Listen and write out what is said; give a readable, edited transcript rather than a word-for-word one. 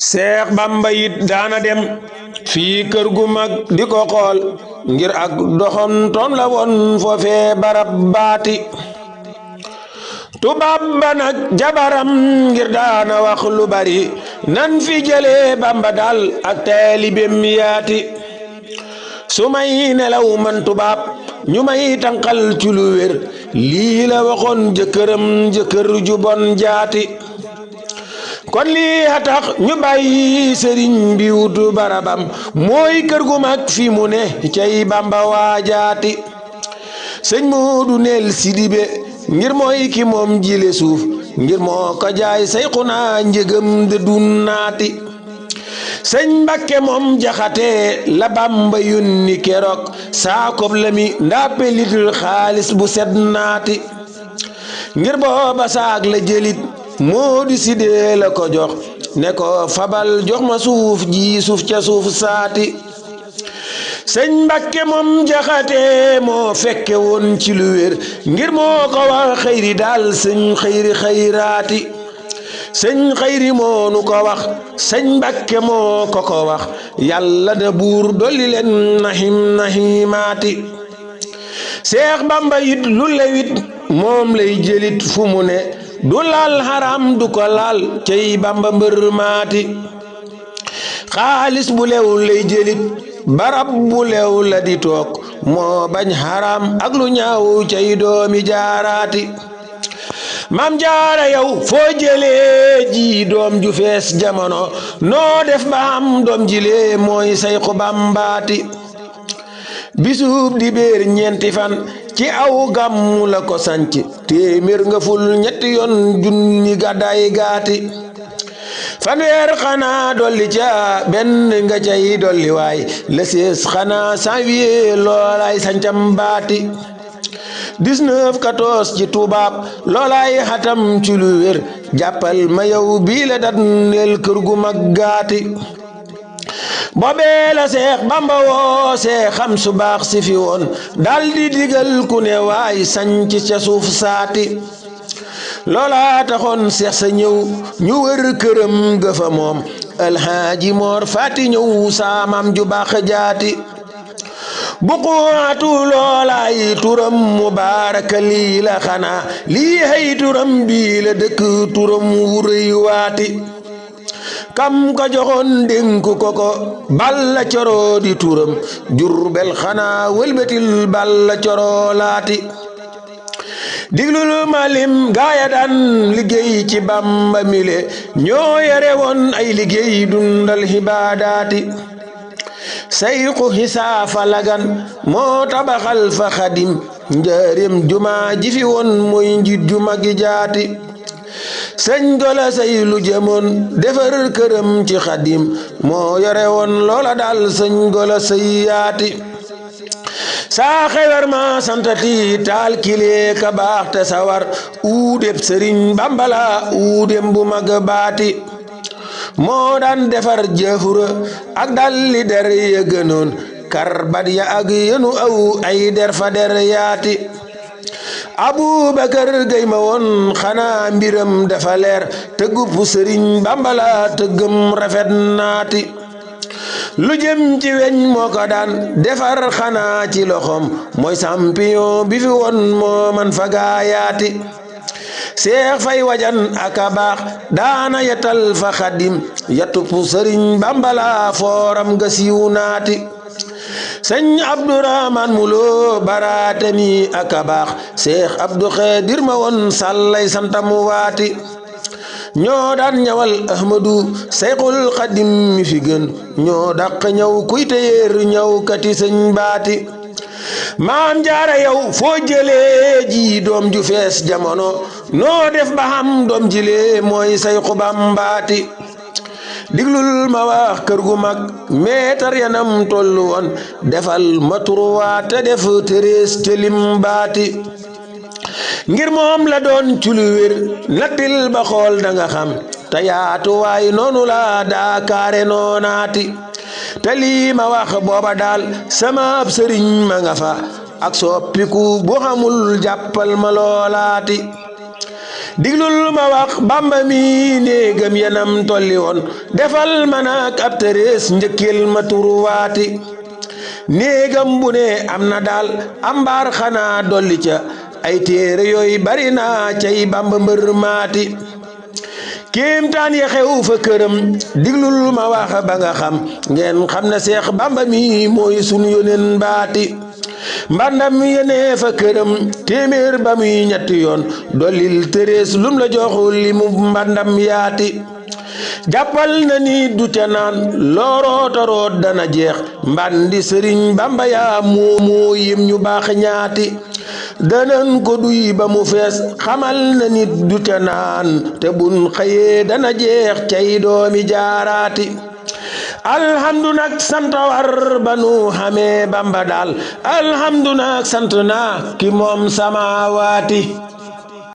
Seex Bamba yit daana dem fii kër gu mag di ko xool ngir ak doxantoom la woon foofee barab baati tubaab ba nag jabaram ngir daana wax lu bari nan fi jëlee Bamba daal ak taalibeem yaati su may nelaw man tubaab ñu may tànqal ci lu wér lii la waxoon jëkkër ju bon jaati kon lii a tax ñu bàyyi sëriñ bi wutu barabam mooy kër gu mag fi mu ne cay Bamba waajaati sëñ Moodu neel Sidibe ngir mooy ki moom jile suuf ngir moo ko jaay Sayxuna njëgam de dunnaati sëñ Mbakke moom Jaxate la Bamba yónni keroog saakob la mi ndàppe litul xaalis bu sedd naati ngir booba saak la jëlit moo di sidee la ko jox ne ko fabal jox ma suuf ji suuf ca suuf saati sëñ Mbakke moom Jaxate moo fekke woon ci lu wér ngir moo ko wax xëyri daal sëñ xëyri xëyraati sëñ xëyri moo nu ko wax sëñ Mbakke moo ko wax yàlla da buur dolli leen nahimaati Seex Bamba yit lu lewit moom lay jëlit fu mu ne du laal haram du ko laal cey Bamba mbër maati xaalis bu lew lay jëlit barab bu lew la di toog moo bañ haram ak lu ñaaw cey doomi jaaraati Maam Jaara yow foo jëlee ji doom ju fees jamono noo def ba am doom jile mooy Sayxu Bambaati bisub di béer ñeenti fan ci aw gàmmu la ko sanc téeméer nga ful ñetti yoon junni gàddaay gaati fanweer xanaa dolli ca benn nga cay dolli waay le 16 xanaa janvier loolaay sancam baati 1914 ci tubaab loolaay xatam ci lu wér jàppal ma yow bii la dat neel kër gu mag gaati boobee la Seex Bamba woo seexam su baax si fi woon daldi digal ku ne waay sanc ca suuf saati loola taxoon seex sa ñëw ñu wër këram ga fa moom alxaaji Moor Faati ñëw saamam ju baax jaati buquatu loolaay turam mubaaraka lii la xanaa lii hay turam bii la dëkk turam wuruy waati kam ko joxoon dénku ko Balla Coro di turam Jurbel xanaa wëlbetil Balla Coro laati diglul malim gaaya daan liggéey ci Bamba mile ñoo yore woon ay liggéey dundal hibaadaati Sayxu Xisaafa Lagan moo tabaxal fa Xadim njaareem jumaa ji fi woon mooy njiit ju magi jaati sëñ Gola Say lu jëmoon defar këram ci Xadim moo yore woon loola daal sëñ Gola Say yaati saa xewar ma santati taal kilee ka baax te sawar uudeb sëriñ Bambala uudem bu mag baati moo daan defar jëfura ak dalli der ya gënoon karbat ya ak yenu aw ay der fa der yaati Abubakar Gay ma woon xanaa mbiram dafa leer tëggub sëriñ Bambala tëggam rafet naati lu jëm ci weñ moo ko daan defar xanaa ci loxom mooy champion bi fi woon moo man fa gaayaati Seex Fay Wajan aka baax daana yetal fa Xadim yatub sëriñ Bambala fooram ga siiw naati sëñ Abdurahmaan Mulo baraate mi aka baax Seex Abdu Xaadir ma woon sàllay santam waati ñoo daan ñawal Ahmadu Sayxul Xadim mi fi gën ñoo dàq ñaw kuy téyeer ñaw kati sëñ baati Maam Jaara yow foo jëlee ji doom ju fees jamono noo def ba xam doom jile mooy Sayxu Bambaati diglul ma wax kër gu mag meetar yanam tollu woon defal ma turwaa te def tërees te lim baati ngir moom la doon ci lu wér nattil ba xool danga xam te yaatu waay noonu la daakaare noonaati te lii ma wax booba daal sama ab sëriñ ma nga fa ak soppiku bu xamul jàppal ma loolaati diglul ma wax bamba mi néegam yanam tolli woon defal ma nag ab tërees njëkkil ma turuwaati néegam bu ne am na daal ambaar xanaa dolli ca ay téere yooyu bari na cay bamba mbër maati kéemtaan ya xew fa këram diglul ma wax ba nga xam ngeen xam na seex bamba mi mooy sunu yóneen baati mbandam yenee fa këram téeméer ba muy ñetti yoon dollil tërees lum la joxul li mu mbandam yaati jàppal na ni du ca naan loorootoroot dana jeex mbandi sëriñ bamba yaa moomoo yim ñu baax ñaati danan ko duy ba mu fees xamal na nit du ca naan te bun xëyee dana jeex cay doomi jaaraati alhamdu nag sant war ba nu xamee bamba daal alhamdu nag sant naa ki moom samaawaati